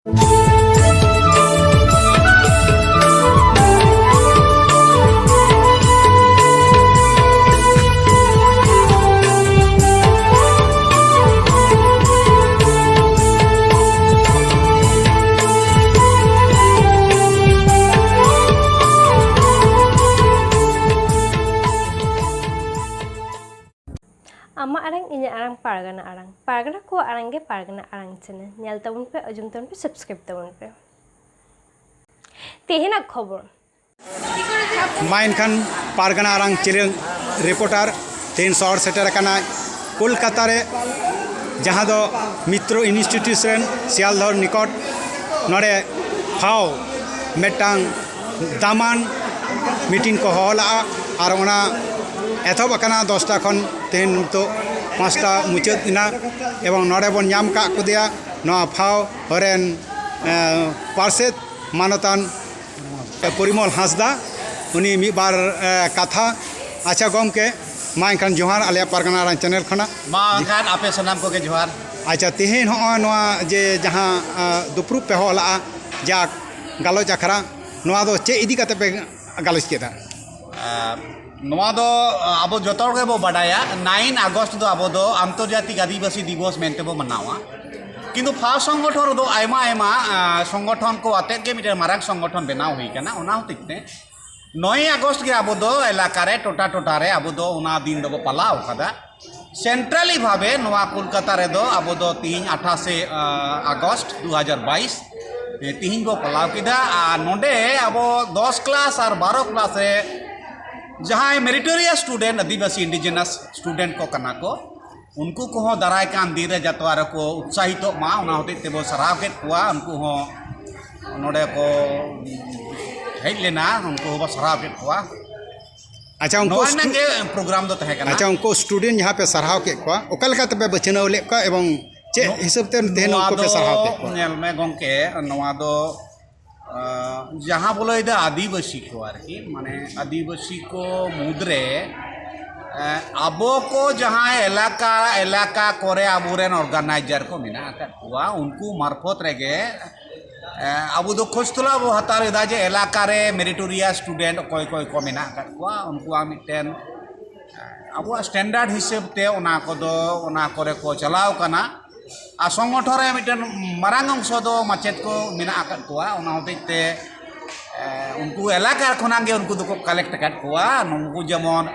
Ama arang inya arang pargana ko arang ge pargana arang channel nyal tabun pe ajum tabun pe subscribe tabun pe tehena khobor माइन खान पारगना आरांग चिरंग reporter तेन शहर shutter करना कोलकाता रे जहाँ दो मित्रो इंस्टीट्यूशन सियालदह निकट नोड़े फाव मेटांग दामान मीटिंग को हला और ओना एथब अकना 10टा खन तेन तो 5टा मुचादना एवं नोड़े बन नाम का कुदिया नवा फाव हरेन पार्षद मानतान परिमल हांसदा उनी मी बार कथा अच्छा गमके मा एनखान जोहार आलिया पारगना आरांग चैनल खना मा एनखान आपे सनाम को के जोहार अच्छा तेहेन हो नवा जे जहाँ दुप्रुप पे होला जा गालोच आखरा नवा दो चे इदी कते पे गालोच केदा नवा दो अब जतोर के बो बाडाया 9 अगस्त दो अब दो अंतर्जातिक आदिवासी दिवस मेनते बो मनावा किंतु फार्स्ट संगठन दो आयमा आयमा संगठन को आते के मिटर माराक संगठन बनाव हुई कना ओना होतिते 9 अगस्त के अब दो इलाका रे टोटा टोटा रे अब दो ओना दिन दो पलाव कदा सेंट्रली भावे नवा कोलकाता रे दो अब दो 28 अगस्त 2022 तीन को पलाव किदा नोडे अब 10 क्लास और 12 क्लास रे जहाँ मेरिटोरियस स्टूडेंट आदिवासी इंडिजिनस स्टूडेंट को कना को उनको को दाराय कान दिन रे जतवार को उत्साहित मा ओना होते तेबो सराव के कुआ उनको हो नोडे को हेज लेना उनको हो सराव के कुआ अच्छा उनको के प्रोग्राम दो तहे कना अच्छा उनको स्टूडेंट यहाँ पे सराव के कुआ ओकल का तबे बचनाव ले का एवं चे हिसाब ते तेन उनको पे सराव के कुआ नेल में गंके नवा दो जहाँ बोलो इधर आदिवासी को आरकी माने आदिवासी को मुद्रे अबो को जहाँ इलाका करे अबोरेन ऑर्गेनाइजर को मिना हुआ उनको मार्फत रेगे अब दो खोजतला वो हतार इदा जे इलाका रे मेरिटोरियस स्टूडेंट कोई कोई को मिना हुआ उनको मिटेन अब स्टैंडर्ड हिसाब ते ओना को दो ओना करे को चलाव कना आ संगठन रे मिटेन मारांग अंश दो माचेत को मिना हुआ ओना होते उनको इलाका खनांगे उनको दो कलेक्ट कर हुआ उनको जेमन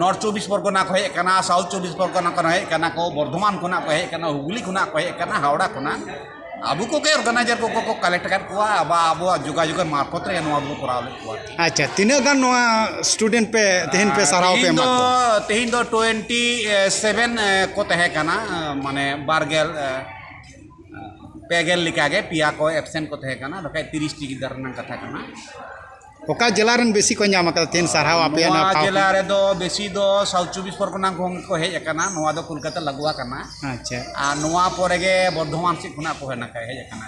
नॉर्थ 24 परगना को हेकना साउथ 24 परगना को हेकना को बर्धमान खुना को हेकना हुगली खुना को हेकना हावड़ा खुना आबू को के ऑर्गेनाइजर को कलेक्ट कर कुआ अब जोगाजोग मार्फत रे नवा बो कराव ले कुआ अच्छा तीना गान नवा स्टूडेंट पे तेहन पे सराव पे मा तेहिन दो 27 को तहे कना माने बारगेल पेगेल लिकागे पिया को एब्सेंट को तहे कना दकाय 30 टी दरना कथा कना ओका जिला रन बेसी को नाम का तेन सराव आपे ना जिला रे दो बेसी दो साउथ 24 परगना को हेज कना नवा दो कोलकाता लगुआ कना अच्छा आ नवा परेगे बर्धमान से खुना को हेना हेज कना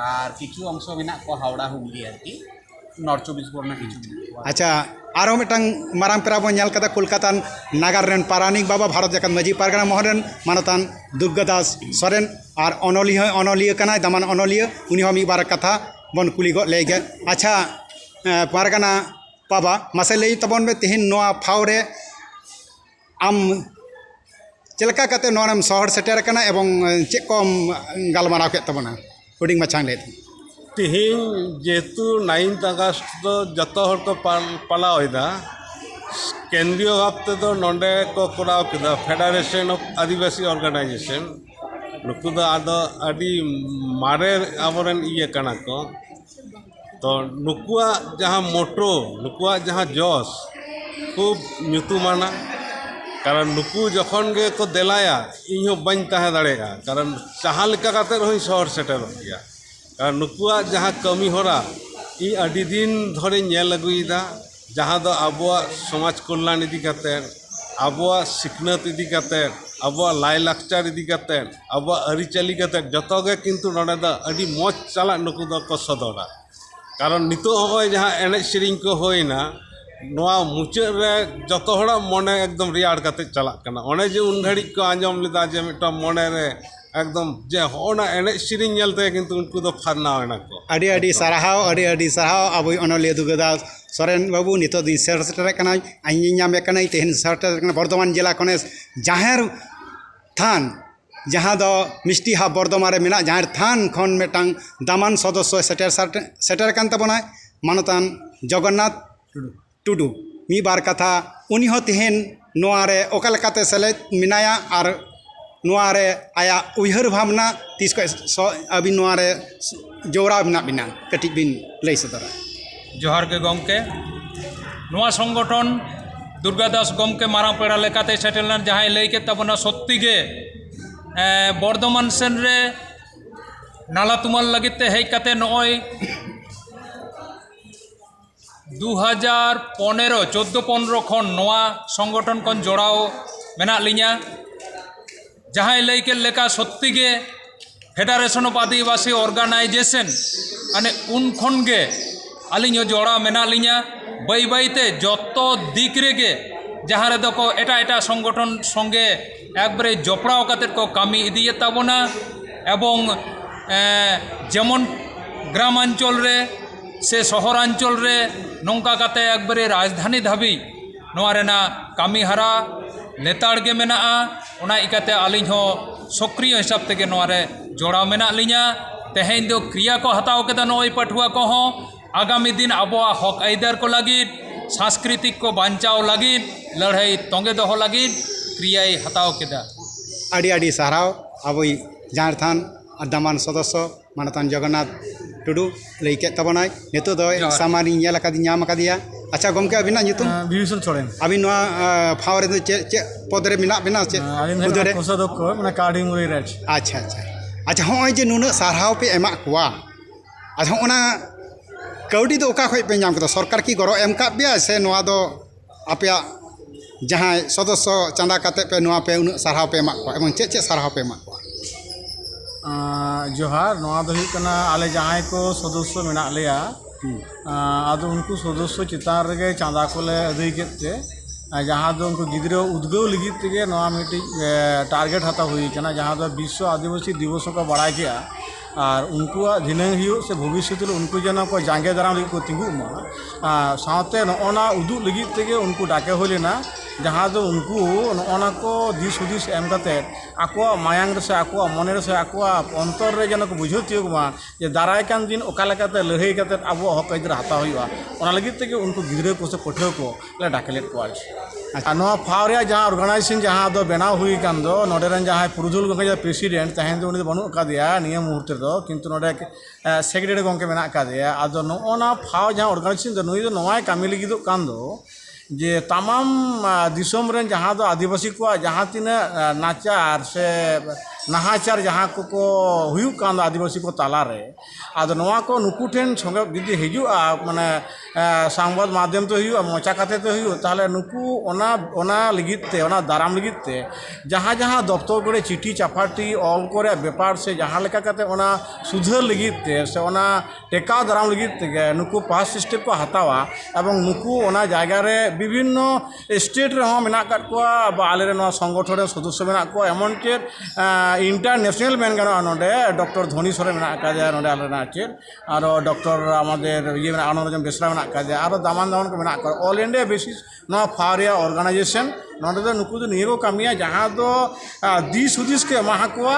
और किछु अंश बिना को हावड़ा हुगली आरकी नॉर्थ 24 परगना किछु अच्छा आरो मिटांग मारांग पेरा बो ᱧᱮᱞ कदा कोलकाता नागार रेन पारानिक बाबा भारत जकत मजी पारगना मोहन मानतान दुर्गादास सोरेन और अनोलिया कना दमान अनोलिया उनी हम एक बार कथा बन कुली गो लेगे अच्छा पारगना बाबा मासे लई तबन में तेहन नोआ फावरे आम चलका कते नोरम शहर सेटर कना एवं चे को गालमाराव के तबना हुडिंग मचांग ले तेहन जेतु 9 अगस्त तो जतो हर को पाला होइदा केंद्रीय भावते तो नोंडे को कराव किदा फेडरेशन ऑफ आदिवासी ऑर्गेनाइजेशन नुकु द आदो अडी मारे आबोरन इये कना को तो नुकुआ जहाँ मोटो नुकुआ जहाँ जस खूब ᱧᱩᱛᱩᱢᱟᱱᱟ कारण नुकु जखन गे को देलाया इन बन तहे दाड़ेगा कारण जहाँ लेका काते रही शहर सेटर गया कारण नुकुआ जहाँ कमी होरा इ अडी दिन धरे नेल अगुइदा जहाँ दो आबुआ समाज कल्याण इदी काते आबुआ सिखनत इदी काते आबुआ लाई लाक्चर इदी काते आबुआ अरिचाली काते जतो गे किंतु नोडे द अडी मौज चला नुकु द को सदरा कारण नितो होय जहाँ एने सेरिंग को होइना नोआ मुचाद रे जतो हड़ा मने एकदम रियाड़ काते चला कना ओने जे उन घड़ी को आंजम लेदा जे मिटा मने रे एकदम जे होना एने सेरिंग नेलते किंतु उनको तो फरना होना को ᱟᱹᱰᱤ ᱥᱟᱨᱦᱟᱣ ᱟᱵᱚ ᱚᱱᱚᱞᱤᱭᱟᱹ ᱫᱩᱜᱟᱹᱫᱟᱥ ᱥᱚᱨᱮᱱ ᱵᱟᱹᱵᱩ ᱱᱤᱛᱚᱜ ᱫᱤᱱ ᱥᱮᱴᱮᱨ ᱠᱟᱱᱟᱭ ᱤᱧ ᱧᱟᱢᱮ ᱠᱟᱱᱟᱭ ᱛᱮᱦᱮᱧ ᱥᱮᱴᱮᱨ ᱠᱟᱱᱟ ᱵᱚᱨᱫᱷᱚᱢᱟᱱ ᱡᱮᱞᱟ ᱠᱷᱚᱱ ᱡᱟᱦᱮᱨ ᱛᱷᱟᱱ ᱡᱟᱦᱟᱸ ᱫᱚ ᱢᱤᱥᱴᱤ ᱦᱟᱵ ᱵᱚᱨᱫᱷᱚᱢᱟᱱ ᱨᱮ ᱢᱮᱱᱟᱜ ᱡᱟᱦᱮᱨ ᱛᱷᱟᱱ ᱠᱷᱚᱱ ᱢᱤᱫᱴᱟᱝ ᱫᱟᱢᱟᱱ ᱥᱚᱫᱚᱥᱥᱚ ᱥᱮᱴᱮᱨ ᱠᱟᱱ ᱛᱟᱵᱚᱱᱟᱭ ᱢᱟᱱᱚᱛᱟᱱ ᱡᱚᱜᱚᱱᱱᱟᱛᱷ ᱴᱩᱰᱩ ᱢᱤᱫ ᱵᱟᱨ ᱠᱟᱛᱷᱟ ᱩᱱᱤ ᱦᱚᱸ ᱛᱮᱦᱮᱧ ᱱᱚᱣᱟ ᱨᱮ ᱚᱠᱟ ᱞᱮᱠᱟᱛᱮ ᱥᱮᱞᱮᱫ ᱢᱮᱱᱟᱭᱟ ᱟᱨ ᱱᱚᱣᱟ ᱨᱮ ᱟᱭᱟᱜ ᱩᱭᱦᱟᱹᱨ ᱵᱷᱟᱵᱽᱱᱟ ᱛᱤᱥ ᱠᱷᱚᱱ ᱟᱹᱵᱤᱱ ᱱᱚᱣᱟ ᱨᱮ ᱡᱚᱲᱟᱣ ᱢᱮᱱᱟᱜ ᱵᱤᱱᱟ ᱠᱟᱹᱴᱤᱡ ᱵᱤᱱ ᱞᱟᱹᱭ ᱥᱚᱫᱚᱨᱟ जोहार के गमके नोआ संगठन दुर्गादास गमके मारां पेड़ा लेकाते सेटलना जहां लई के तबना सत्ती गे बर्धमान सेन रे नाला तुमाल लगिते हेज काते नय 2015 खन नोआ संगठन खन जोड़ाव मेना लिया जहां लई के लेका सत्ती गे फेडरेशन ऑफ आदिवासी ऑर्गेनाइजेशन अने उन खन गे आलिंग जोड़ा मेना लिया बाई बाईते जतो दिक रेगे जहाँ रे को एटा संगठन संगे एकबारे जपड़ाव काते को कामी इदिए ताबोना एवं जेमन ग्रामांचल रे से शहरांचल रे नौका काते एकबारे राजधानी धाबी नोआ रेना कामी हरा लेताड़ गे मेना ओना इकाते आलिंग हो सक्रिय हिसाब तेगे नोआ रे जोड़ा मेना लिया तेहें दो क्रिया को हताव केदा नोई पठुआ को हो आगामी दिन अब हक आइदार को लगिद सांस्कृतिक को बांचाव लगिद लड़ाई तोंगे दोहो लगिद क्रियाई हताव केदा ᱟᱹᱰᱤ ᱥᱟᱨᱦᱟᱣ ᱟᱵᱚ ᱡᱟᱦᱮᱨ ᱛᱷᱟᱱ ᱫᱟᱢᱟᱱ ᱥᱚᱫᱚᱥᱥᱚ ᱢᱟᱱᱚᱛᱟᱱ ᱡᱚᱜᱚᱱᱱᱟᱛᱷ ᱴᱩᱰᱩ ᱞᱟᱹᱭ ᱠᱮᱫ ᱛᱟᱵᱚᱱᱟᱭ ᱱᱤᱛᱚᱜ ᱫᱚ ᱥᱟᱢᱟᱱᱤᱧ ᱧᱮᱞ ᱟᱠᱟᱫᱤᱧ ᱧᱟᱢ ᱟᱠᱟᱫᱮᱭᱟ ᱟᱪᱪᱷᱟ ᱜᱚᱢᱠᱮ ᱟᱹᱵᱤᱱᱟᱜ ᱧᱩᱛᱩᱢ বিভীষণ ᱥᱚᱨᱮᱱ ᱟᱹᱵᱤᱱ ᱱᱚᱣᱟ ᱯᱷᱟᱣ ᱨᱮᱫᱚ ᱪᱮᱫ ᱯᱚᱫ ᱨᱮ ᱢᱮᱱᱟᱜ ᱵᱤᱱᱟ ᱪᱮᱫ ᱯᱚᱫ ᱨᱮ কোষাধ্যক্ষ মানে কার্ডিং রিরাজ ᱟᱪᱪᱷᱟ ᱦᱚᱸᱜᱼᱚᱭ ᱡᱮ ᱱᱩᱱᱟᱹᱜ ᱥᱟᱨᱦᱟᱣ ᱯᱮ ᱮᱢᱟᱜ ᱠᱚᱣᱟ ᱟᱫᱚ ᱚᱱᱟ ᱠᱟᱹᱣᱰᱤ ᱫᱚ ᱚᱠᱟ ᱠᱷᱚᱡ ᱯᱮ ᱧᱟᱢ ᱠᱮᱫᱟ ᱥᱚᱨᱠᱟর ᱠᱤ ᱜᱚᱲᱚ ᱮᱢ ᱠᱟᱜ ᱯᱮᱭᱟ ᱥᱮ ᱱᱚᱣᱟ ᱫᱚ ᱟᱯᱮᱭᱟᱜ ᱡᱟᱦᱟᱸᱭ ᱥᱚᱫᱚᱥᱥᱚ ᱪᱟᱸᱫᱟ ᱠᱟᱛᱮ ᱯᱮ ᱱᱚᱣᱟ ᱯᱮ ᱩᱱᱟᱹᱜ ᱥᱟᱨᱦᱟᱣ ᱯᱮ ᱮᱢᱟᱜ ᱠᱚᱣᱟ ᱮᱵᱚᱝ ᱪᱮᱫ ᱥᱟᱨᱦᱟᱣ ᱯᱮ ᱮᱢᱟᱜ ᱠᱚᱣᱟ जोहार नोआ दो हुई कना आले जहां को सदस्य मेना लेया आदो उनको सदस्य चितान रेगे चांदा कोले अदई केते जहां दो उनको गिद्रो उद्गव लगी तेगे नोआ मिटी टारगेट हता हुई कना जहां दो विश्व आदिवासी दिवस को बढ़ा गया और उनको दिनंग हियो से भविष्य उनको जना को जांगे दाराम लगी को तिंगु साथे नोना उदु लगी तेगे उनको डाके होलेना जहाँ दो उनको नोना को दिस हुदिस एम कते आकुआ मायांग से आकुआ मने से आकुआ अंतर रे जन को बुझो तियोगमा जे दाराय कान दिन ओका लेकाते लड़ाई कते अब हक इधर हाता हुआ ओना लगी तेगे उनको गिद्रे को से पठो को ले डाकेलेट को नोआ फावरिया जहाँ ऑर्गेनाइजेशन जहाँ दो बनाव हुई कान दो नोडेरन जहाँ पुरुधुल गंगे प्रेसिडेंट तहें दो उनी बनु कादिया नियम मुहूर्त दो किंतु नोडे सेक्रेटरी गंगे मेना कादिया आदो नोना फाव जहाँ ऑर्गेनाइजेशन दो नुई दो नोआय कामी लगी दो कान दो जे तमाम दिसोम रेन जहाँ दो आदिवासी को जहाँ तीना नाचार से नाहाचार जहाँ को हुयु कान आदिवासी को ताला रे आदो नोआ को नुकु ठेन संगे जुदी हिजुआ माने संबाद माध्यम तो हुयु मोचा काते तो हुयु ताले नुकु ओना लगिते ओना दाराम लगिते जहाँ जहाँ दफ्तर करे चिठी चापाटी ऑल करे व्यापार से जहाँ लेका काते ओना सुधार लगिते से ओना टेका दाराम लगिते नुकु पास सिस्टम को हतावा एवं नुकु ओना जायगा रे विभिन्न स्टेट रे हो मेना काट को आले रे नोआ संगठन सदस्य मेना को एमन चेत इंटरनेशनल मेन गाना नोडे डॉक्टर धोनी सोरे मेना कादिया नोडे आले ना चेत और डॉक्टर आमादेर ये मेना आनंदराम बेसरा मेना कादिया और दामान को मेना को ऑल इंडिया बेसिस नोआ फावरिया ऑर्गेनाइजेशन नोडे दो नुकु दो नियो कामिया जहाँ दो दिस हुदिस के माहा कोआ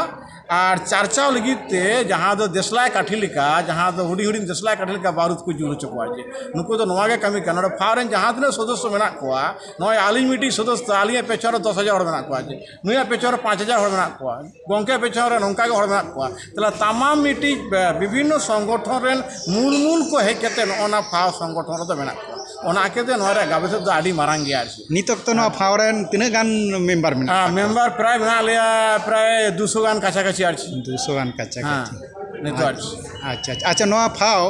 और चार्चाव लगिते जहाँ दो देशलाय काठिलिका जहाँ दो हुडी हुडी देशलाय काठिलिका बारूद को जुड़ चुका है नुकु दो नोआ के कमी का नोडे फावरेन जहाँ दिन सदस्य मेना कोआ नोय आली मिटी सदस्य आलिया पेचर 10,000 हर मेना कोआ जे नुया पेचर 5,000 हर मेना कोआ गंके पेचर नौका के हर मेना कोआ तला तमाम मिटी विभिन्न संगठन रेन मूल को हे केते नोना फाव संगठन दो मेना कोआ ओना केते नोरे गाबे दो आडी मारांग गया नितक तो नोआ फाव रेन तिना गान मेंबर मेना मेंबर प्राय मेना लिया प्राय 200 गान काचा 200 गान काचा अच्छा अच्छा नोआ फाव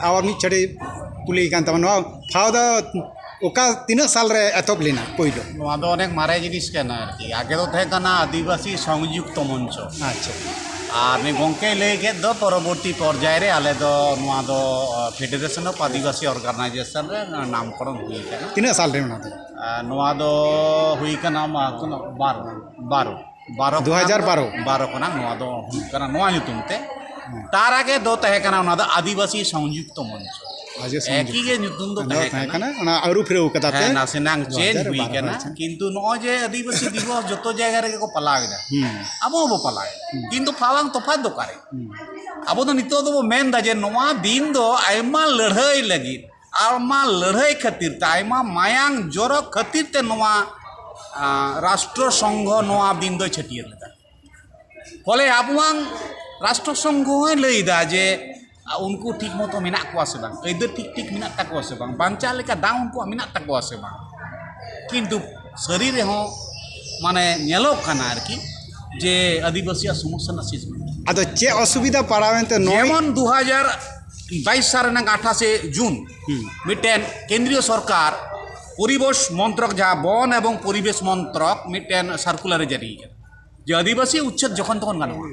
और मिट छड़ी कुली कान तब नोआ फाव दा ओका तीन साल रे एतब लेना पहिलो नोआ दो अनेक मारे जिनिस केना आरकी आगे तो थे कना आदिवासी संयुक्त मंच अच्छा और ने गंके लई के दो परवर्ती पर्याय रे आले दो नोआ दो फेडरेशन ऑफ आदिवासी ऑर्गेनाइजेशन रे नामकरण हुई केना तीन साल रे ना नोआ दो हुई कना मा 12 2012 12 ᱠᱷᱚᱱᱟᱜ ᱱᱚᱣᱟ ᱫᱚ ᱦᱩᱭᱩᱜ ᱠᱟᱱᱟ ᱱᱚᱣᱟ ᱧᱩᱛᱩᱢ ᱛᱮ ᱛᱟᱨ ᱟᱜᱮ ᱫᱚ ᱛᱟᱦᱮᱸ ᱠᱟᱱᱟ ᱚᱱᱟ ᱫᱚ ᱟᱹᱫᱤᱵᱟᱹᱥᱤ ᱥᱚᱝযᱩᱠᱛᱚ ᱢᱚᱧᱪᱚ ᱮᱠᱤ ᱜᱮ ᱧᱩᱛᱩᱢ ᱫᱚ ᱛᱟᱦᱮᱸ ᱠᱟᱱᱟ ᱚᱱᱟ ᱟᱹᱨᱩ ᱯᱷᱮᱨᱟᱣ ᱠᱟᱫᱟ ᱛᱮ হ্যাঁ নাসেনাং চেঞ্জ 2012 হুই কানা হয়েছে। কিন্তু নয় যে আদিবাসী দিবস যত জায়গা রেগে কো পালাও এদা আবো বো পালায় কিন্তু ফাওয়াং তফাত দোকারে আবো তো নিতো তো মেন দা যে নোয়া দিন দো আইমা লড়াই লাগি আইমা লড়াই খাতির তে আইমা মায়াং জোর খাতির তে নোয়া রাষ্ট্রসংঘ নোয়া দিন দো ছটিয়ে লেদা ফলে আবুয়াং রাষ্ট্রসংঘ হই লইদা যে उनको ठीक मतो मेना को से बांग इधर ठीक ठीक मेना तको से बांग बांचा लेका दाम उनको मेना तको से बांग किंतु शरीर हो माने नेलो काना आरकी जे आदिवासी समस्या ना सिज আদো চে অসুবিধা পাড়াবেনতে নয় যেমন 2022 সালের 28 জুন মিটেন কেন্দ্রীয় সরকার পরিবেশ মন্ত্রক যা বন এবং পরিবেশ মন্ত্রক মিটেন সার্কুলারে জারি যে আদিবাসী উচ্ছেদ যখন তখন গানোয়া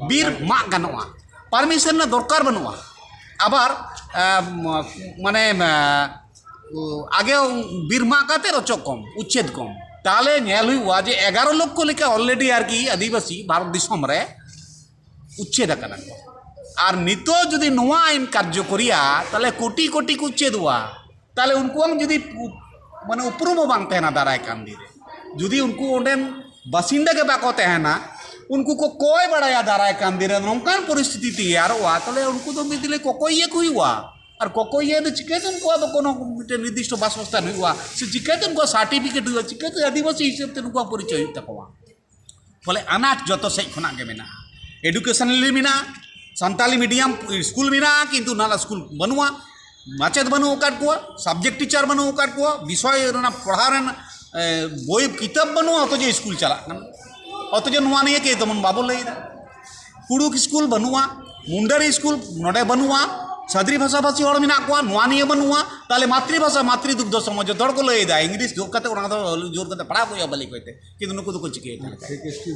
বীর মা গানোয়া পারমিশন না দরকার বানুয়া আবার মানে আগেও বীর মা কাতে রচক কম উচ্ছেদ কম তাহলে নেল হুয়া যে 11 লক্ষ লেখা অলরেডি আর কি আদিবাসী ভারত দিশম রে উচ্ছেদ আকানা আর নিত যদি নোয়া আইন কার্যকরিয়া তাহলে কোটি কোটি উচ্ছেদ হুয়া তাহলে উনকু যদি মানে উপরুম বাং তেনা দাঁড়ায় কান্দি যদি উনকু ওডেন বাসিন্দা के बाको तेहना उनको को कोई बड़ाया दाराय कांदिरे नौकान परिस्थिति तैयार हुआ ताहले उनको तो मिदिले कोकोइए कुई हुआ और कोकोइए तो चिकेतन को तो कोनो निर्दिष्ट बासस्थान हुआ से चिकेतन को सर्टिफिकेट हुआ चिकेतन आदिवासी हिसाब ते उनको परिचय तकवा फले अनाट जतो से खना के मेना एडुकेशनली मेना संताली मीडियम स्कूल मेना किंतु नाला स्कूल बनुआ माचेद बनु काट को सब्जेक्ट टीचर बनु काट को विषय रना पढ़ारेन বই কিতাব বানুয়া অত যে স্কুল চালা অত যে নোয়া নিয়ে কে তেমন বাবু লইদা কুড়ুক স্কুল বানুয়া মুন্ডারি স্কুল নডে বানুয়া সাদরি ভাষাভাষী হড় মেনা কোয়া নোয়া নিয়ে বানুয়া তাহলে মাতৃভাষা মাতৃদুগ্ধ সমাজ দড় কো লইদা ইংলিশ জোর কাতে ওনা তো জোর কাতে পড়া কইয়া বলি কইতে কিন্তু নুকু তো চিকে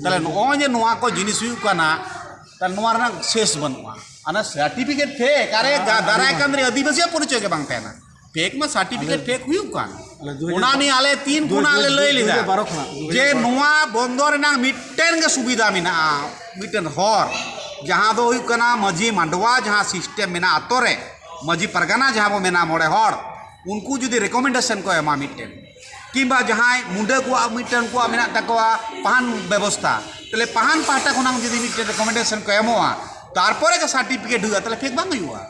তাহলে নয় যে নোয়া কো জিনিস হুই কানা তাহলে নোয়া রেনা শেষ বানুয়া আনা সার্টিফিকেট ফেক আরে দারায় কান্দ্রে আদিবাসী পরিচয় কে বাংতে না फेक में सर्टिफिकेट फेक हुई कान उनानी आले 3 गुना आले लई लिदा जे नोआ बंदर ना मिटेन के सुविधा मिना मिटेन हर जहां दो हुई कना मजी मांडवा जहां सिस्टम मिना आतोरे मजी परगना जहां वो मेना मोड़े हर उनको जुदी रिकमेंडेशन को एमा मिटेन किंबा जहां मुंडे को मिटेन को मिना तकवा पान व्यवस्था तले पान पाटा कोना जुदी मिटेन रिकमेंडेशन को एमोआ तारपरे का सर्टिफिकेट हुआ तले फेक बांग हुआ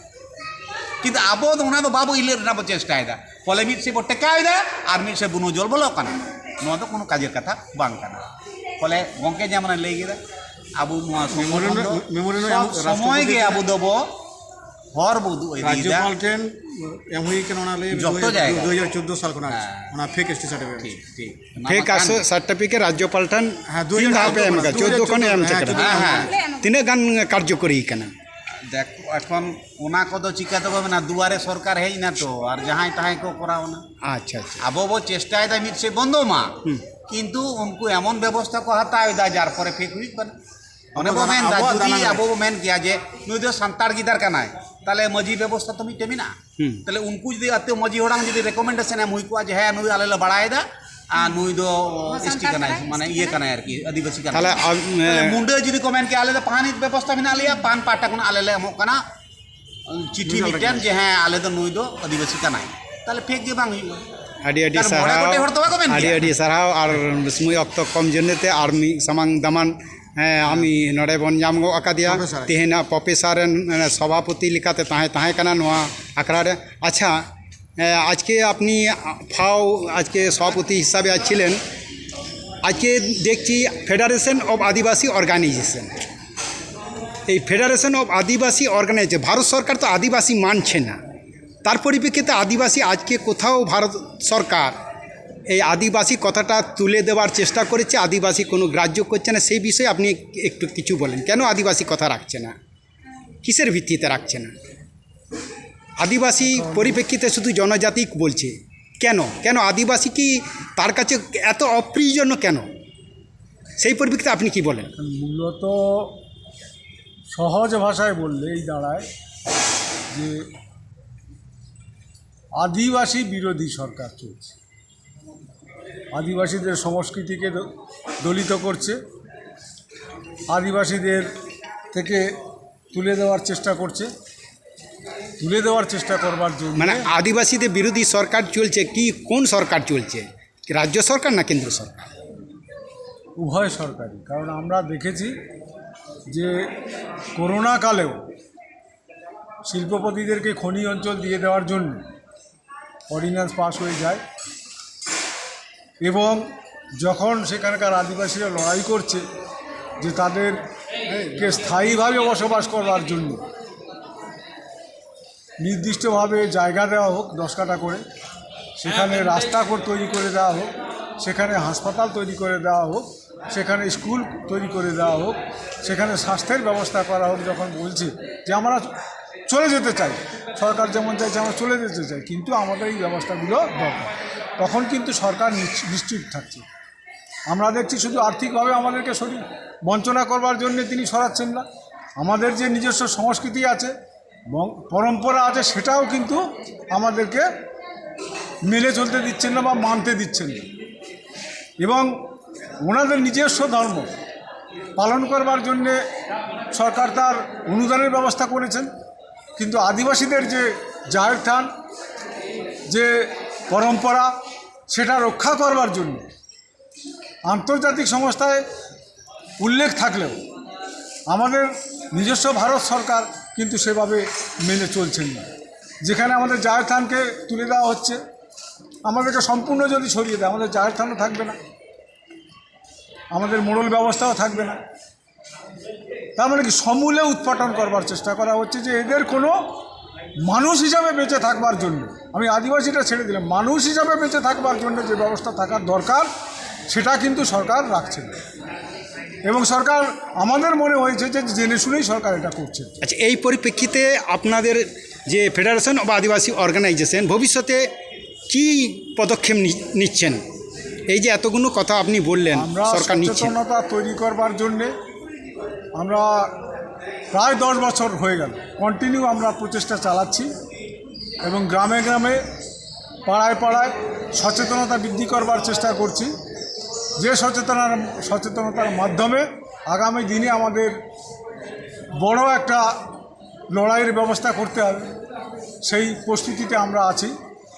কিন্তু আবো ওনা তো বাবু ইলের না চেষ্টায়দা ফলে মিট সে টেকায়দা আর মিট সে বুনো জল বলো কানা নোয়া তো কোনো কাজের কথা বাং কানা ফলে গঙ্কে যেমন লেগে গেদা আবু নোয়া সময় গে আবু দেব হর বুদু রাজ্যপাল ট্রেন এম হুই কেন না লে যত জায়গা 2014 সাল কোনা ওনা ফেক এসটি সার্টিফিকেট ঠিক ঠিক ফেক সার্টিফিকেট রাজ্য পাল্টান হ্যাঁ 3 ধাপে এম 14 কোন এম চেক হ্যাঁ হ্যাঁ তিনে গান কার্যকরী কেনা দেখো এখন ওনা কত চিকাতে হবে না দুয়ারে সরকার হেই না তো আর যাহাই তাহাই কো করাও না আচ্ছা আচ্ছা আবো বো চেষ্টায় দা মিট সে বন্ধ মা কিন্তু উनको এমন ব্যবস্থা কো হাতায় দা যার পরে ফেক হুই পারে অনে বো মেন দা যদি আবো বো মেন কিয়া যে নুই দো সান্তার গিদার কানায় তাহলে মজি ব্যবস্থা তো মিটে মিনা তাহলে উनको যদি আতে মজি হড়াং যদি রেকমেন্ডেশন এম হুই কো যে হ্যাঁ নুই আলেলা বাড়ায় দা নুই দো এসটি কানায় মানে ইয়ে কানায় আর কি আদিবাসী কানায় তাহলে মুন্ডে যদি কমেন্ট কে আলে পানি ব্যবস্থা মিনা লিয়া পান পাটা কোন আলেলে এমো কানা চিঠি মিটেন যে হ্যাঁ আলে তো নুই দো আদিবাসী কানায় তাহলে ফেক গে বাং হইবা আডি আডি সারাও আডি আডি সারাও আর সময় অক্ত কম জন্যতে আর্মি সামাং দামান আমি নড়ে বন জাম গো আকাদিয়া তেহেনা প্রফেসর সভাপতি লিখাতে তাহে তাহে কানা নোয়া আখড়ারে আচ্ছা আজকে আপনি ফাও আজকে সভাপতি হিসাবে ছিলেন আজকে দেখছি ফেডারেশন অফ আদিবাসী অর্গানাইজেশন এই federation of Adivasi organisation Bharat সরকার তো আদিবাসী মানছে না তার পরিপ্রেক্ষিতে আদিবাসী আজকে কোথাও ভারত সরকার এই আদিবাসী কথাটা তুলে দেওয়ার চেষ্টা করেছে আদিবাসী কোনো গ্রাহ্য করছে না সেই বিষয়ে আপনি একটু কিছু বলেন কেন আদিবাসী কথা রাখছে না কিসের ভিত্তিতে রাখছে না আদিবাসী পরিপ্রেক্ষিতে শুধু জনজাতি বলছে কেন কেন আদিবাসী কি তার কাছে এত অপ্রিয়জন্য কেন সেই পরিপ্রেক্ষিতে আপনি কি বলেন মূলত সহজ ভাষায় বললেই দাঁড়ায় যে আদিবাসী বিরোধী সরকার চলছে আদিবাসীদের সংস্কৃতিকে দলিত করছে আদিবাসীদের থেকে তুলে দেওয়ার চেষ্টা করছে, তুলে দেওয়ার চেষ্টা করবার জন্য মানে আদিবাসীদের বিরোধী সরকার চলছে কি, কোন সরকার চলছে, রাজ্য সরকার না কেন্দ্র সরকার? উভয় সরকারি। কারণ আমরা দেখেছি যে করোনা কালেও শিল্পপতিদেরকে খনি অঞ্চল দিয়ে দেওয়ার জন্য অর্ডিন্যান্স পাস হয়ে যায়, এবং যখন সেখানকার আদিবাসীরা লড়াই করছে যে তাদেরকে স্থায়ীভাবে বসবাস করবার জন্য নির্দিষ্টভাবে জায়গা দেওয়া হোক 10 কাঠা করে, সেখানে রাস্তা তৈরি করে দেওয়া হোক, সেখানে হাসপাতাল তৈরি করে দেওয়া হোক, সেখানে স্কুল তৈরি করে দেওয়া হোক, সেখানে স্বাস্থ্যের ব্যবস্থা করা হোক, যখন বলছে যে আমরা চলে যেতে চাই, সরকার যেমন চাইছে আমরা চলে যেতে চাই, কিন্তু আমাদের এই ব্যবস্থাগুলো দরকার, তখন কিন্তু সরকার নিশ্চিত থাকছে। আমরা দেখছি শুধু আর্থিকভাবে আমাদেরকে বঞ্চনা করবার জন্য তিনি সরাচ্ছেন না, আমাদের যে নিজস্ব সংস্কৃতি আছে, পরম্পরা আছে, সেটাও কিন্তু আমাদেরকে মেনে চলতে দিচ্ছেন না বা মানতে দিচ্ছেন না, এবং ওনাদের নিজস্ব ধর্ম পালন করবার জন্যে সরকার তার অনুদানের ব্যবস্থা করেছেন, কিন্তু আদিবাসীদের যে জাহের স্থান, যে পরম্পরা, সেটা রক্ষা করবার জন্য আন্তর্জাতিক সংস্থায় উল্লেখ থাকলেও আমাদের নিজস্ব ভারত সরকার কিন্তু সেভাবে মেনে চলছেন না। যেখানে আমাদের জাহের স্থানকে তুলে দেওয়া হচ্ছে, আমাদেরকে সম্পূর্ণ যদি সরিয়ে দেয়, আমাদের জাহের স্থানও থাকবে না, আমাদের মোড়ল ব্যবস্থাও থাকবে না। তার মানে কি সমূলে উৎপাটন করবার চেষ্টা করা হচ্ছে যে এদের কোনো মানুষ হিসাবে বেঁচে থাকবার জন্য, আমি আদিবাসীটা ছেড়ে দিলাম, মানুষ হিসাবে বেঁচে থাকবার জন্য যে ব্যবস্থা থাকার দরকার সেটা কিন্তু সরকার রাখছে না, এবং সরকার আমাদের মনে হয়েছে যে জেনে শুনেই সরকার এটা করছে। আচ্ছা, এই পরিপ্রেক্ষিতে আপনাদের যে ফেডারেশন অব আদিবাসী অর্গানাইজেশন ভবিষ্যতে কি পদক্ষেপ নিচ্ছেন? এই যে এতগুলো কথা আপনি বললেন আমরা সরকার নিচ্ছে, সচেতনতা তৈরি করবার জন্যে আমরা প্রায় 10 বছর হয়ে গেল কন্টিনিউ আমরা প্রচেষ্টা চালাচ্ছি, এবং গ্রামে গ্রামে পাড়ায় পাড়ায় সচেতনতা বৃদ্ধি করবার চেষ্টা করছি, যে সচেতনতার মাধ্যমে আগামী দিনে আমাদের বড় একটা লড়াইয়ের ব্যবস্থা করতে হবে, সেই প্রস্তুতিতে আমরা আছি।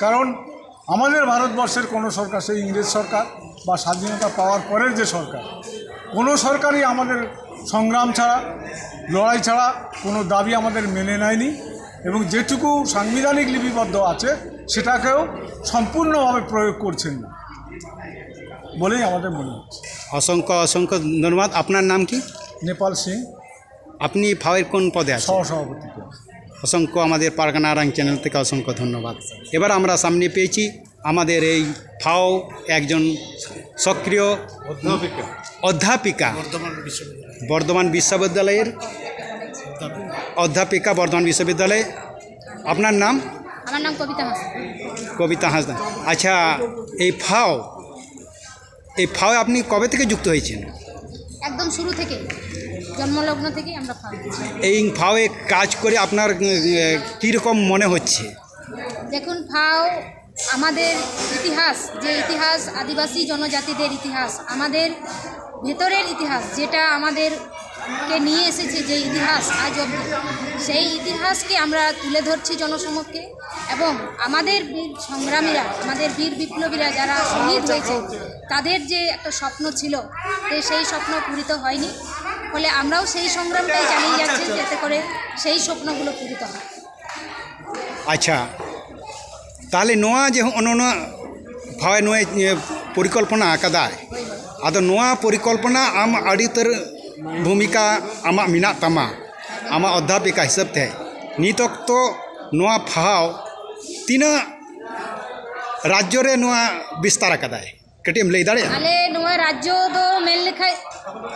কারণ আমাদের ভারতবর্ষের কোনো সরকার, সেই ইংরেজ সরকার বা স্বাধীনতা পাওয়ার পরের যে সরকার, কোনো সরকারই আমাদের সংগ্রাম ছাড়া, লড়াই ছাড়া কোনো দাবি আমাদের মেনে নেয়নি, এবং যেটুকু সাংবিধানিক লিপিবদ্ধ আছে সেটাকেও সম্পূর্ণভাবে প্রয়োগ করছেন না বলেই আমাদের মনে হচ্ছে। অসংখ্য অসংখ্য ধন্যবাদ। আপনার নাম কি? নেপাল সিং, আপনি ফাওয়ের কোন পদে আছেন? সহসভাপতি। অসংখ্য, আমাদের পারগানা আরাং চ্যানেল থেকে অসংখ্য ধন্যবাদ। এবার আমরা সামনে পেয়েছি আমাদের এই ফাও একজন সক্রিয় অধ্যাপিকা, বর্ধমান বিশ্ববিদ্যালয়ের অধ্যাপিকা, বর্ধমান বিশ্ববিদ্যালয়ে। আপনার নাম? আমার নাম কবিতা হাসদা। কবিতা হাসদা। আচ্ছা, এই ফাও আপনি কবে থেকে যুক্ত হয়েছেন? একদম শুরু থেকে, জন্মলগ্ন থেকেই আমরা ফাও দিচ্ছি। এই ফাওয়ে কাজ করে আপনার কীরকম মনে হচ্ছে? দেখুন, ফাও আমাদের ইতিহাস, যে ইতিহাস আদিবাসী জনজাতিদের ইতিহাস, আমাদের ভেতরের ইতিহাস, যেটা আমাদেরকে নিয়ে এসেছে, যে ইতিহাস আজ অবধি, সেই ইতিহাসকে আমরা তুলে ধরছি জনসমক্ষে, এবং আমাদের বীর সংগ্রামীরা, আমাদের বীর বিপ্লবীরা যারা শহীদ হয়েছে, তাদের যে একটা স্বপ্ন ছিল, সেই স্বপ্ন পূরিত হয়নি, ফলে আমরাও সেই সংগ্রামটাই চালিয়ে যাচ্ছি যাতে করে সেই স্বপ্নগুলো পূরিত হয়। আচ্ছা, তাহলে নোয়া যে অন্য ভাवे ᱱᱚᱣᱟ परिकल्पना आकादा आदो नोआ परिकल्पना आम आड़ीतर भूमिका आमा मिना तमा आमा अध्यापिका हिसाब ते नित तो नोआ फाव तीना राज्य रे नोआ विस्तार आकादा कटिम लई दाड़े आले नोआ राज्य दो मेल लेखा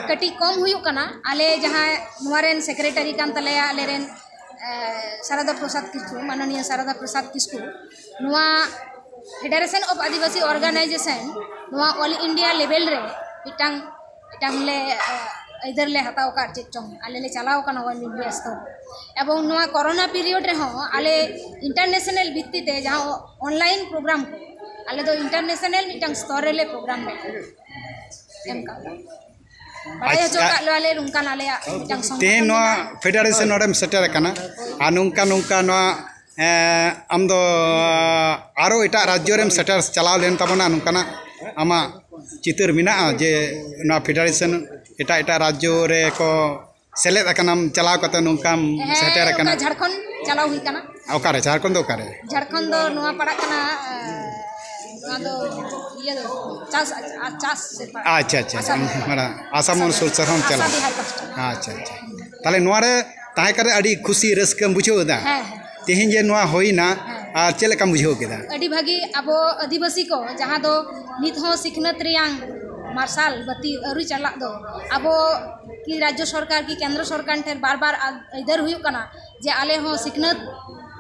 कटी कम हुयु कना आले जहां नोआ रेन सेक्रेटरी कान तलेया आले रेन शारदा प्रसाद किस्कू माननीय शारदा प्रसाद किस्कू नोआ फेडरेशन ऑफ आदिवासी ऑर्गेनाइजेशन नोआ ऑल इंडिया लेवल रे इटांग ले इधर ले हताव का चेचोंग आले ले चलाव कना ऑल इंडिया स्तर एवं नोआ कोरोना पीरियड रे हो आले इंटरनेशनल भित्ति ते जहां ऑनलाइन प्रोग्राम को आले दो इंटरनेशनल इटांग स्तर रे ले प्रोग्राम में एम का ᱵᱟᱲᱟᱭ ᱦᱚᱪᱚ ᱠᱟᱜ ᱞᱮᱭᱟᱞᱮ ᱱᱚᱝᱠᱟᱱ ᱟᱞᱮᱭᱟᱜ ᱢᱤᱫᱴᱟᱝ ᱛᱮᱦᱮᱧ ᱥᱚᱝᱜᱚᱴᱷᱚᱱ ᱱᱚᱣᱟ ᱯᱷᱮᱰᱟᱨᱮᱥᱚᱱ ᱱᱚᱰᱮᱢ ᱥᱮᱴᱮᱨ ᱟᱠᱟᱱᱟ ᱟᱨ ᱱᱚᱝᱠᱟ ᱱᱚᱣᱟ ᱟᱢ ᱫᱚ ᱟᱨᱚ ᱮᱴᱟᱜ ᱨᱟᱡᱽᱡᱚ ᱨᱮᱢ ᱥᱮᱴᱮᱨ ᱪᱟᱞᱟᱣ ᱞᱮᱱ ᱛᱟᱵᱚᱱᱟ ᱱᱚᱝᱠᱟᱱᱟᱜ ᱟᱢᱟᱜ ᱪᱤᱛᱟᱹᱨ ᱢᱮᱱᱟᱜᱼᱟ ᱡᱮ ᱱᱚᱣᱟ ᱯᱷᱮᱰᱟᱨᱮᱥᱚᱱ ᱮᱴᱟᱜ ᱨᱟᱡᱽᱡᱚ ᱨᱮ ᱠᱚ ᱥᱮᱞᱮᱫ ᱟᱠᱟᱱᱟᱢ ᱪᱟᱞᱟᱣ ᱠᱟᱛᱮ ᱱᱚᱝᱠᱟᱢ ᱥᱮᱴᱮᱨ ᱟᱠᱟᱱᱟ? ᱚᱱᱠᱟ ᱡᱷᱟᱲᱠᱷᱚᱸᱰ ᱪᱟᱞᱟᱣ ᱦᱩᱭ ᱠᱟᱱᱟ ᱚᱠᱟᱨᱮ ᱡᱷᱟᱲᱠᱷᱚᱸᱰ ᱫᱚ ᱚᱠᱟᱨᱮ? ঝাড়খণ্ড ᱫᱚ ᱱᱚᱣᱟ ᱯᱟᱲᱟᱜ ᱠᱟᱱᱟ ᱱᱚᱣᱟ ᱫᱚ ইয়ে চাষ চাষ সে পাড়ায় ᱟᱪᱪᱷᱟ ᱟᱪᱪᱷᱟ ᱢᱟᱱᱮ ᱟᱥᱟᱢ ᱥᱩᱨ ᱥᱟᱨᱦᱚᱢ আশা ᱪᱟᱞᱟᱣ বিহার পাঁচটা ᱟᱪᱪᱷᱟ ᱟᱪᱪᱷᱟ ᱛᱟᱦᱞᱮ ᱱᱚᱣᱟ ᱨᱮ ᱛᱟᱦᱮᱸ ᱠᱟᱛᱮ ᱟᱹᱰᱤ ᱠᱷᱩᱥᱤ ᱨᱟᱹᱥᱠᱟᱹᱢ ᱵᱩᱡᱷᱟᱹᱣ ᱮᱫᱟ? ᱦᱮᱸ ᱛᱮᱦᱮᱧ ᱡᱮ ᱱᱚᱣᱟ ᱦᱩᱭᱱᱟ ᱟᱨ ᱪᱮᱫ ᱞᱮᱠᱟᱢ ᱵᱩᱡᱷᱟᱹᱣ ᱠᱮᱫᱟ? ᱟᱹᱰᱤ ᱵᱷᱟᱹᱜᱤ ᱟᱵᱚ ᱟᱹᱫᱤᱵᱟᱹᱥᱤ ᱠᱚ ᱡᱟᱦᱟᱸ ᱫᱚ ᱱᱤᱛ ᱦᱚᱸ ᱥᱤᱠᱷᱱᱟᱹᱛ ᱨᱮᱭᱟᱝ ᱢᱟᱨᱥᱟᱞ ᱵᱟᱹᱛᱤ ᱟᱹᱨᱩ ᱪᱟᱞᱟᱜ ᱫᱚ ᱟᱵᱚ ᱠᱤ ᱨᱟᱡᱽᱡᱚ ᱥᱚᱨᱠᱟর ᱠᱤ ᱠᱮন্দ্র সরকার ᱴᱷᱮᱱ ᱵᱟᱨ ᱟᱹᱭᱫᱟᱹᱨ ᱦᱩᱭᱩᱜ ᱠᱟᱱᱟ ᱡᱮ ᱟᱞᱮ ᱦᱚᱸ ᱥᱤᱠᱷᱱᱟᱹᱛ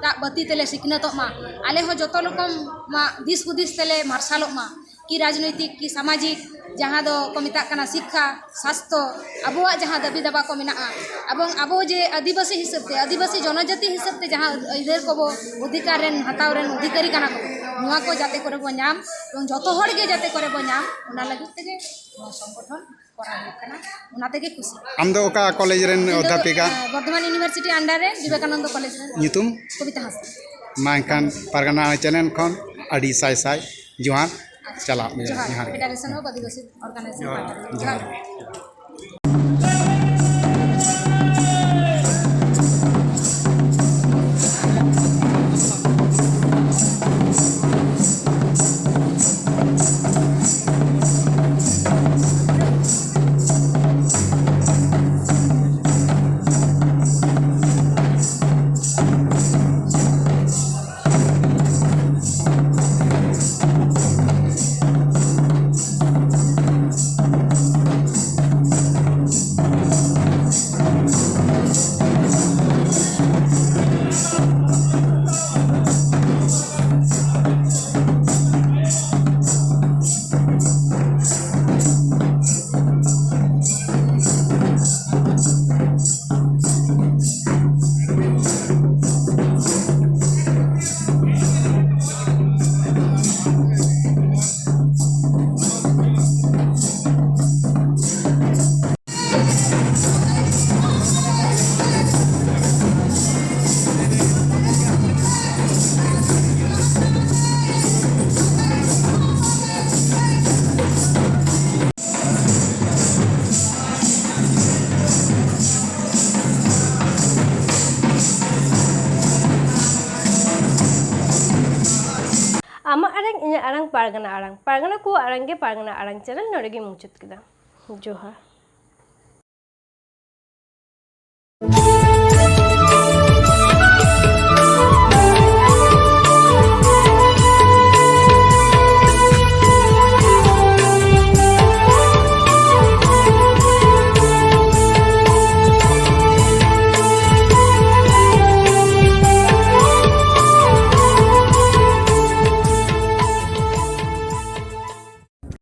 ᱴᱟᱜ ᱵᱟᱹᱛᱤ ᱛᱮᱞᱮ ᱥᱤᱠᱷᱱᱟᱹᱛᱚᱜ ᱢᱟ ᱟᱞᱮ ᱦᱚᱸ ᱡᱚᱛᱚ ᱨᱚᱠᱚᱢ ᱫᱤᱥ ᱦᱩᱫᱤᱥ ᱛᱮᱞᱮ ᱢᱟᱨᱥᱟᱞᱚᱜ ᱢᱟ ᱠᱤ ᱨᱟᱡᱽᱱᱳᱭᱛᱤᱠ ᱠᱤ ᱥᱟᱢᱟᱡᱤᱠ ᱡᱟᱦᱟᱸ ᱫᱚ ᱠᱚ ᱢᱮᱛᱟᱜ ᱠᱟᱱᱟ ᱥᱤᱠᱠᱷᱟ ᱥᱟᱥᱛᱷᱚ ᱟᱵᱚᱣᱟᱜ ᱡᱟᱦᱟᱸ ᱫᱟᱹᱵᱤ ᱫᱟᱵᱟ ᱠᱚ ᱢᱮᱱᱟᱜᱼᱟ ᱮᱵᱚᱝ ᱟᱵᱚ ᱡᱮ ᱟᱹᱫᱤᱵᱟᱹᱥᱤ ᱦᱤᱥᱟᱹᱵ ᱛᱮ ᱟᱹᱫᱤᱵᱟᱹᱥᱤ ᱡᱚᱱᱚᱡᱟᱹᱛᱤ ᱦᱤᱥᱟᱹᱵ ᱛᱮ ᱡᱟᱦᱟᱸ ᱟᱹᱭᱫᱟᱹᱨ ᱠᱚᱵᱚ ᱚᱫᱷᱤᱠᱟর ᱨᱮᱱ ᱦᱟᱛᱟᱣ ᱨᱮᱱ ᱚᱫᱷᱤᱠᱟᱨᱤ ᱠᱟᱱᱟ ᱠᱚ ᱱᱚᱣᱟ ᱠᱚ ᱡᱟᱛᱮ ᱠᱚᱨᱮ ᱵᱚ ᱧᱟᱢ ᱮᱵᱚᱝ ᱡᱚᱛᱚ ᱦᱚᱲ ᱜᱮ ᱡᱟᱛᱮ ᱠᱚᱨᱮ ᱵᱚ ᱧᱟᱢ ᱚᱱᱟ ᱞᱟᱹᱜᱤᱫ ᱛᱮᱜᱮ ᱱᱚᱣᱟ ᱥᱚᱝᱜᱚᱴᱷᱚᱱ ᱠᱚᱨᱟᱣ ᱦᱩᱭᱩᱜ ᱠᱟᱱᱟ ᱚᱱᱟ ᱛᱮᱜᱮ ᱠᱩᱥᱤ ᱟᱢ ᱫᱚ ᱚᱠᱟ ᱠᱚᱞᱮᱡᱽ ᱨᱮᱱ ᱚᱫᱽᱫᱷᱟᱯᱤᱠᱟ? ᱵᱚᱨᱫᱷᱚᱢᱟᱱ ᱤউᱱᱤᱵᱷᱟর্সিটি আন্ডার রে বিবেকানন্দ কলেজ রে ᱧᱩᱛᱩᱢ? কবিতা হাসদা ᱢᱟ ᱮᱱᱠᱷᱟᱱ ᱯᱟᱨᱜᱟᱱᱟ ᱪᱮᱱᱮᱞ ᱠᱷᱚᱱ ᱟᱹᱰᱤ ᱥᱟᱭ ᱥᱟᱭ ᱡᱚᱦᱟᱨ ᱪᱟᱞᱟᱜ ᱢᱮ জোহার ᱡᱚᱦᱟᱨ ফেডারেশন অফ আদিবাসী অর্গানাইজেশন জোহার ᱟᱢᱟᱜ ᱟᱲᱟᱝ ᱤᱧᱟᱹᱜ ᱟᱲᱟᱝ ᱯᱟᱨᱜᱟᱱᱟ ᱠᱚᱣᱟᱜ ᱟᱲᱟᱝ ᱜᱮ ᱯᱟᱨᱜᱟᱱᱟ ᱟᱲᱟᱝ ᱪᱮᱱᱮᱞ ᱱᱚᱰᱮ ᱜᱮ ᱢᱩᱪᱟᱹᱫ ᱠᱮᱫᱟ ᱡᱚᱦᱟᱨ